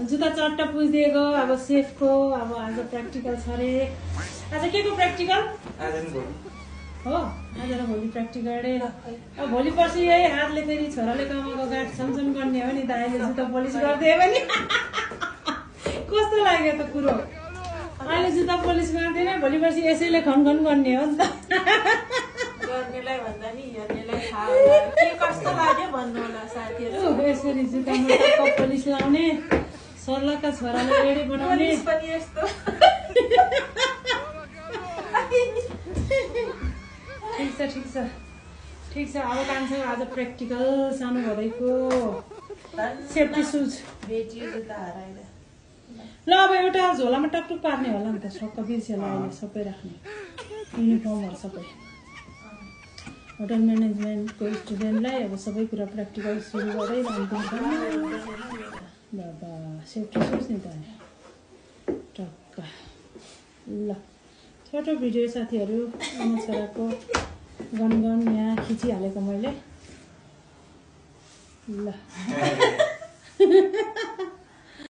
जुत्ता चट्ट पुछिदिएको अब सेफको अब आज प्र्याक्टिकल छ अरे आज के को प्र्याक्टिकल हो आज र भोलि प्र्याक्टिकल अरे अब भोलि पर्सि यही हातले फेरि छोराले कमाएको गाँठ छमछम गर्ने हो नि दाइले जुत्ता पोलिस गरिदियो भने कस्तो लाग्यो त कुरो अहिले जुत्ता पोलिस गर्दैन भोलि पर्सि यसैले खनखन गर्ने हो नि त गर्नेलाई भन्दा नि हेर्नेलाई थाहा होला के कस्तो लाग्यो भन्नु होला साथीहरु यसरी जुत्तामा टक्क पोलिस लाउने सर्लका छोराले रेडी बनाउने पोलिस पनि यस्तो ठिक छ अब कान्छो आज प्र्याक्टिकल सानो भदैको सेफ्टी सुज भेटियो जुत्ता हराएर ल अब एउटा झोलामा टकटुक पार्ने होला नि त सक्क बिर्स्यो होला अहिले सबै राख्ने युनिफर्महरू सबै होटल म्यानेजमेन्टको स्टुडेन्टलाई अब सबै कुरा प्र्याक्टिकल सुरु गर्दै लानुपर्छ बाबा सेफ्टी सुज नि त टक्क ल छोटो भिडियो साथीहरू आमा छोराको गनगन यहाँ खिचिहालेको मैले ल